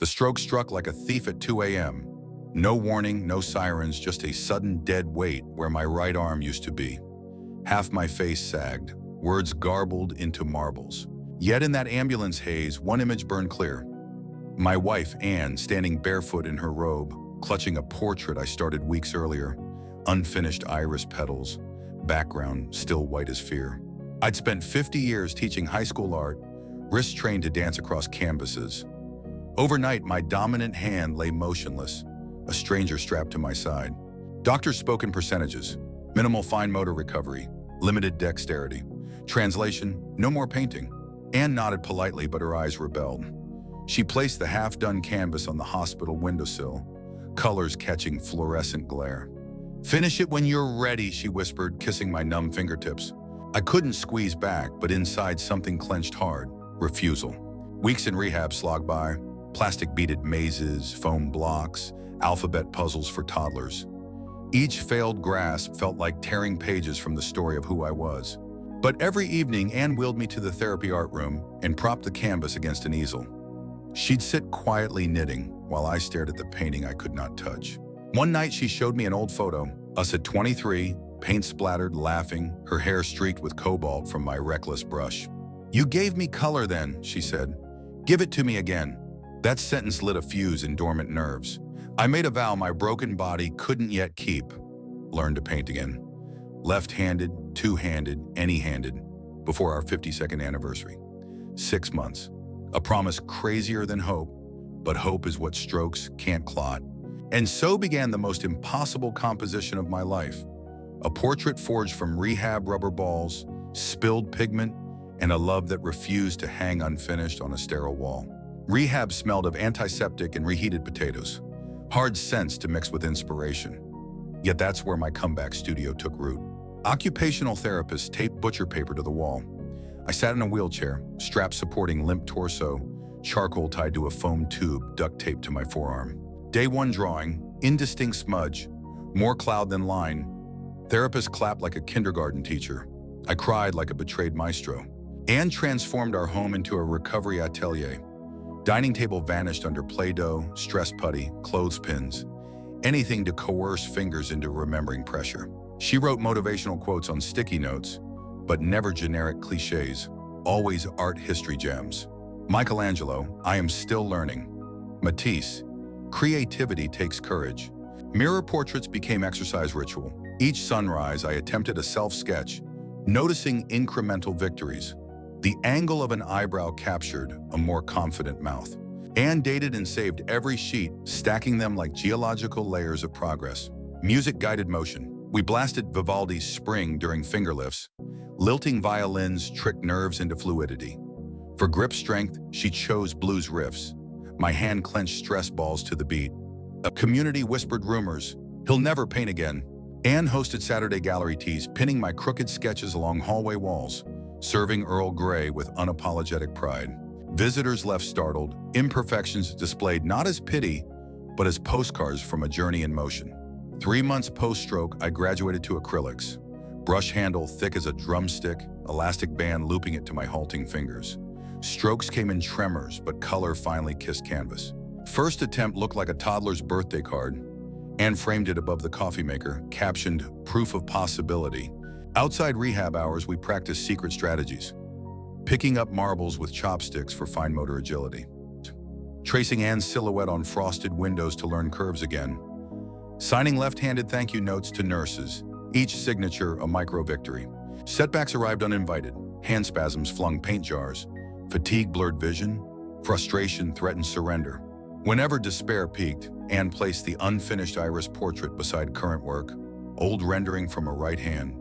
The stroke struck like a thief at 2 a.m. No warning, no sirens, just a sudden dead weight where my right arm used to be. Half my face sagged, words garbled into marbles. Yet in that ambulance haze, one image burned clear. My wife, Anne, standing barefoot in her robe, clutching a portrait I started weeks earlier. Unfinished iris petals, background still white as fear. I'd spent 50 years teaching high school art, wrist trained to dance across canvases. Overnight, my dominant hand lay motionless, a stranger strapped to my side. Doctors spoke in percentages: minimal fine motor recovery, limited dexterity. Translation: no more painting. Anne nodded politely, but her eyes rebelled. She placed the half-done canvas on the hospital windowsill, colors catching fluorescent glare. "Finish it when you're ready," she whispered, kissing my numb fingertips. I couldn't squeeze back, but inside something clenched hard: refusal. Weeks in rehab slogged by, plastic-beaded mazes, foam blocks, alphabet puzzles for toddlers. Each failed grasp felt like tearing pages from the story of who I was. But every evening, Anne wheeled me to the therapy art room and propped the canvas against an easel. She'd sit quietly knitting while I stared at the painting I could not touch. One night, she showed me an old photo, us at 23, paint splattered, laughing, her hair streaked with cobalt from my reckless brush. "You gave me color then," she said. "Give it to me again." That sentence lit a fuse in dormant nerves. I made a vow my broken body couldn't yet keep. Learn to paint again. Left-handed, two-handed, any-handed, before our 52nd anniversary. 6 months. A promise crazier than hope, but hope is what strokes can't clot. And so began the most impossible composition of my life. A portrait forged from rehab rubber balls, spilled pigment, and a love that refused to hang unfinished on a sterile wall. Rehab smelled of antiseptic and reheated potatoes. Hard scents to mix with inspiration. Yet that's where my comeback studio took root. Occupational therapists taped butcher paper to the wall. I sat in a wheelchair, straps supporting limp torso, charcoal tied to a foam tube duct taped to my forearm. Day one drawing, indistinct smudge, more cloud than line. Therapist clapped like a kindergarten teacher. I cried like a betrayed maestro. Anne transformed our home into a recovery atelier. Dining table vanished under Play-Doh, stress putty, clothespins, anything to coerce fingers into remembering pressure. She wrote motivational quotes on sticky notes, but never generic cliches, always art history gems. Michelangelo, I am still learning. Matisse, creativity takes courage. Mirror portraits became exercise ritual. Each sunrise, I attempted a self-sketch, noticing incremental victories. The angle of an eyebrow captured a more confident mouth. Anne dated and saved every sheet, stacking them like geological layers of progress. Music-guided motion. We blasted Vivaldi's Spring during finger lifts. Lilting violins tricked nerves into fluidity. For grip strength, she chose blues riffs. My hand clenched stress balls to the beat. A community whispered rumors. He'll never paint again. Anne hosted Saturday gallery teas, pinning my crooked sketches along hallway walls, serving Earl Grey with unapologetic pride. Visitors left startled, imperfections displayed not as pity, but as postcards from a journey in motion. 3 months post-stroke, I graduated to acrylics. Brush handle thick as a drumstick, elastic band looping it to my halting fingers. Strokes came in tremors, but color finally kissed canvas. First attempt looked like a toddler's birthday card. Anne framed it above the coffee maker, captioned, "Proof of Possibility." Outside rehab hours, we practiced secret strategies. Picking up marbles with chopsticks for fine motor agility. Tracing Anne's silhouette on frosted windows to learn curves again. Signing left-handed thank you notes to nurses, each signature a micro-victory. Setbacks arrived uninvited. Hand spasms flung paint jars. Fatigue blurred vision. Frustration threatened surrender. Whenever despair peaked, Anne placed the unfinished iris portrait beside current work, old rendering from a right hand,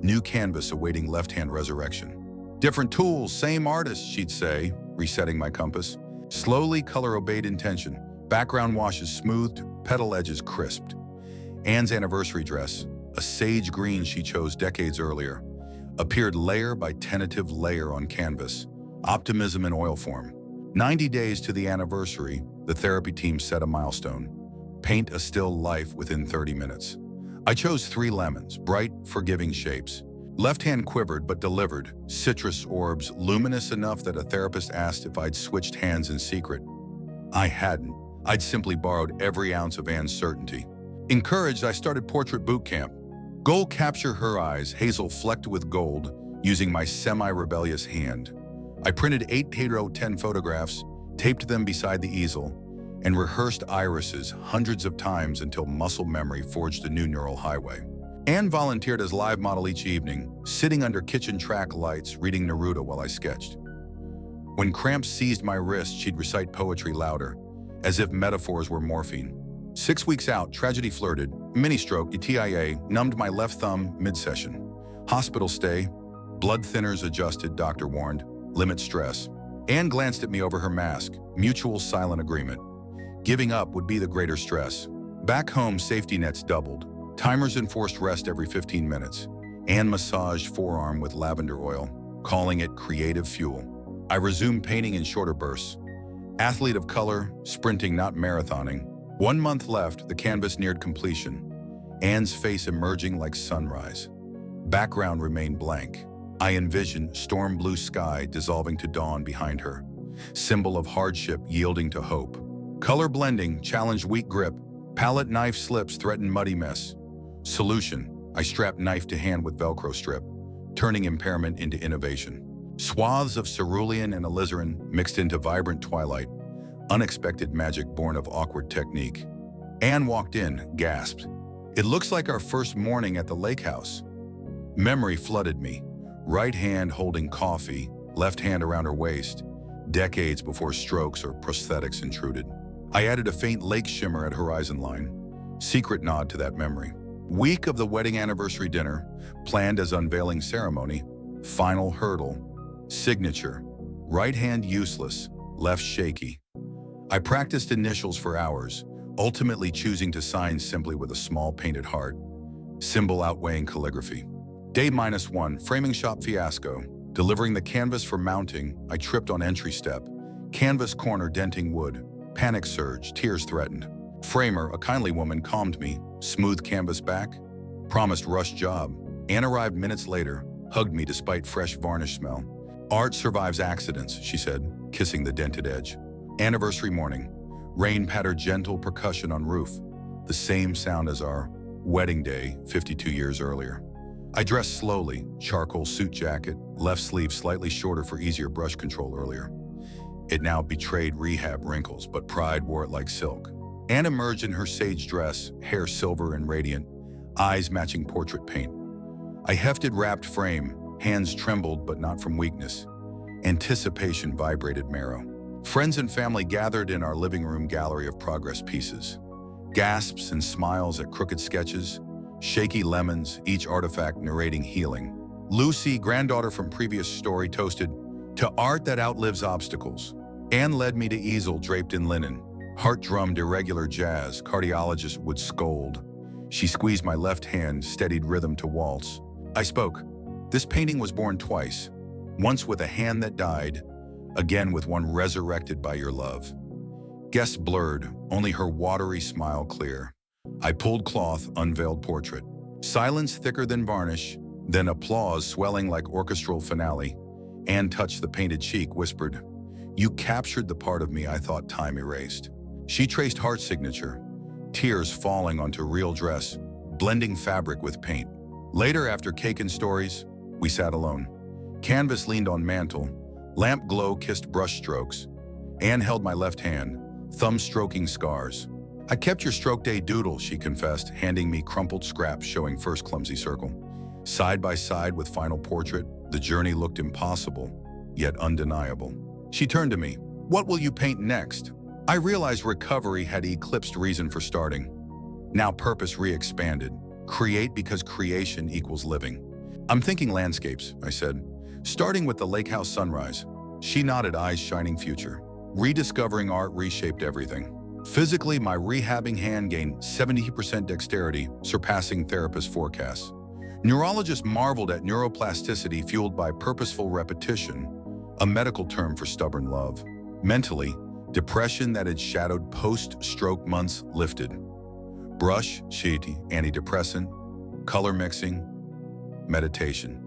new canvas awaiting left-hand resurrection. "Different tools, same artist," she'd say, resetting my compass. Slowly, color obeyed intention. Background washes smoothed, petal edges crisped. Anne's anniversary dress, a sage green she chose decades earlier, appeared layer by tentative layer on canvas, optimism in oil form. 90 days to the anniversary, the therapy team set a milestone. Paint a still life within 30 minutes. I chose 3 lemons, bright, forgiving shapes. Left hand quivered but delivered, citrus orbs luminous enough that a therapist asked if I'd switched hands in secret. I hadn't. I'd simply borrowed every ounce of Anne's certainty. Encouraged, I started portrait boot camp. Goal: capture her eyes, hazel flecked with gold, using my semi-rebellious hand. I printed 8x10 photographs, taped them beside the easel, and rehearsed irises hundreds of times until muscle memory forged a new neural highway. Anne volunteered as live model each evening, sitting under kitchen track lights, reading Neruda while I sketched. When cramps seized my wrist, she'd recite poetry louder, as if metaphors were morphine. 6 weeks out, tragedy flirted. Mini-stroke, TIA, numbed my left thumb mid-session. Hospital stay, blood thinners adjusted, doctor warned, limit stress. Anne glanced at me over her mask, mutual silent agreement. Giving up would be the greater stress. Back home, safety nets doubled. Timers enforced rest every 15 minutes. Anne massaged forearm with lavender oil, calling it creative fuel. I resumed painting in shorter bursts. Athlete of color, sprinting not marathoning. 1 month left, the canvas neared completion. Anne's face emerging like sunrise. Background remained blank. I envisioned storm blue sky dissolving to dawn behind her. Symbol of hardship yielding to hope. Color blending challenged weak grip. Palette knife slips threatened muddy mess. Solution: I strapped knife to hand with Velcro strip, turning impairment into innovation. Swaths of cerulean and alizarin mixed into vibrant twilight. Unexpected magic born of awkward technique. Anne walked in, gasped. "It looks like our first morning at the lake house." Memory flooded me. Right hand holding coffee, left hand around her waist, decades before strokes or prosthetics intruded. I added a faint lake shimmer at horizon line. Secret nod to that memory. Week of the wedding anniversary dinner, planned as unveiling ceremony. Final hurdle. Signature. Right hand useless, left shaky. I practiced initials for hours, ultimately choosing to sign simply with a small painted heart. Symbol outweighing calligraphy. Day -1, framing shop fiasco. Delivering the canvas for mounting, I tripped on entry step. Canvas corner denting wood. Panic surge, tears threatened. Framer, a kindly woman, calmed me. Smooth canvas back. Promised rush job. Anne arrived minutes later, hugged me despite fresh varnish smell. "Art survives accidents," she said, kissing the dented edge. Anniversary morning. Rain pattered gentle percussion on roof. The same sound as our wedding day 52 years earlier. I dressed slowly, charcoal suit jacket, left sleeve slightly shorter for easier brush control earlier. It now betrayed rehab wrinkles, but pride wore it like silk. Anne emerged in her sage dress, hair silver and radiant, eyes matching portrait paint. I hefted wrapped frame, hands trembled but not from weakness. Anticipation vibrated marrow. Friends and family gathered in our living room gallery of progress pieces. Gasps and smiles at crooked sketches, shaky lemons, each artifact narrating healing. Lucy, granddaughter from previous story, toasted, "To art that outlives obstacles." Anne led me to easel draped in linen. Heart drummed irregular jazz, cardiologist would scold. She squeezed my left hand, steadied rhythm to waltz. I spoke. This painting was born twice. Once with a hand that died, again with one resurrected by your love. Guess blurred, only her watery smile clear. I pulled cloth, unveiled portrait. Silence thicker than varnish, then applause swelling like orchestral finale. Anne touched the painted cheek, whispered, "You captured the part of me I thought time erased." She traced heart signature, tears falling onto real dress, blending fabric with paint. Later, after cake and stories, we sat alone. Canvas leaned on mantle, lamp glow kissed brush strokes. Anne held my left hand, thumb stroking scars. "I kept your stroke day doodle," she confessed, handing me crumpled scraps showing first clumsy circle. Side by side with final portrait, the journey looked impossible, yet undeniable. She turned to me. "What will you paint next?" I realized recovery had eclipsed reason for starting. Now purpose re-expanded. Create because creation equals living. "I'm thinking landscapes," I said, starting with the lake house sunrise. She nodded, eyes shining future. Rediscovering art reshaped everything. Physically, my rehabbing hand gained 70% dexterity, surpassing therapist forecasts. Neurologists marveled at neuroplasticity fueled by purposeful repetition, a medical term for stubborn love. Mentally, depression that had shadowed post-stroke months lifted. Brush, sheet, antidepressant, color mixing, meditation.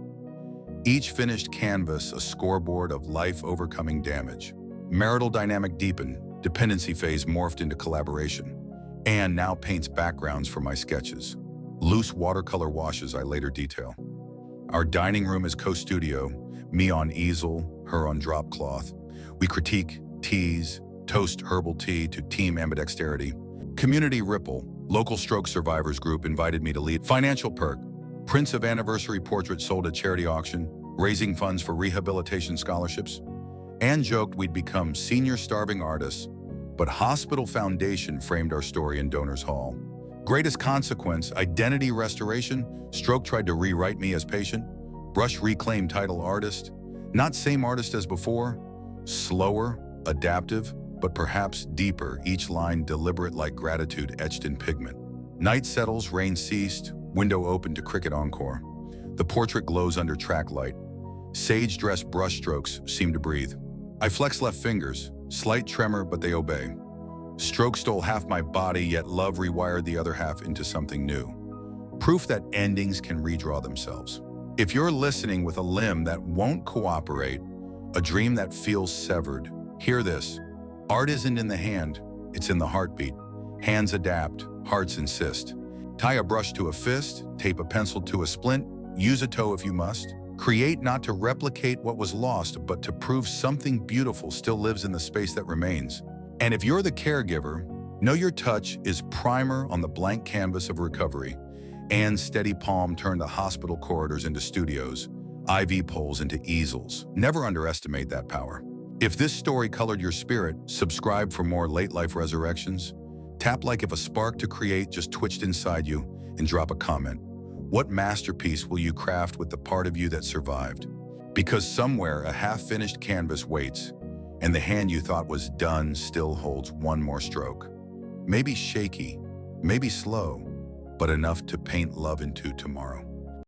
Each finished canvas a scoreboard of life overcoming damage. Marital dynamic deepened. Dependency phase morphed into collaboration. Anne now paints backgrounds for my sketches. Loose watercolor washes I later detail. Our dining room is co-studio, me on easel, her on drop cloth. We critique, tease, toast herbal tea to team ambidexterity. Community Ripple, local stroke survivors group invited me to lead. Financial perk, Prince of Anniversary portrait sold at charity auction, raising funds for rehabilitation scholarships. Anne joked we'd become senior starving artists, but Hospital Foundation framed our story in Donors Hall. Greatest consequence, identity restoration. Stroke tried to rewrite me as patient. Brush reclaimed title artist. Not same artist as before. Slower, adaptive, but perhaps deeper, each line deliberate like gratitude etched in pigment. Night settles, rain ceased, window open to cricket encore. The portrait glows under track light. Sage-dressed brush strokes seem to breathe. I flex left fingers, slight tremor, but they obey. Stroke stole half my body, yet love rewired the other half into something new. Proof that endings can redraw themselves. If you're listening with a limb that won't cooperate, a dream that feels severed, hear this. Art isn't in the hand, it's in the heartbeat. Hands adapt, hearts insist. Tie a brush to a fist, tape a pencil to a splint, use a toe if you must. Create not to replicate what was lost, but to prove something beautiful still lives in the space that remains. And if you're the caregiver, know your touch is primer on the blank canvas of recovery. Anne's steady palm turned the hospital corridors into studios, IV poles into easels. Never underestimate that power. If this story colored your spirit, subscribe for more late life resurrections. Tap like if a spark to create just twitched inside you, and drop a comment. What masterpiece will you craft with the part of you that survived? Because somewhere a half-finished canvas waits, and the hand you thought was done still holds one more stroke. Maybe shaky, maybe slow, but enough to paint love into tomorrow.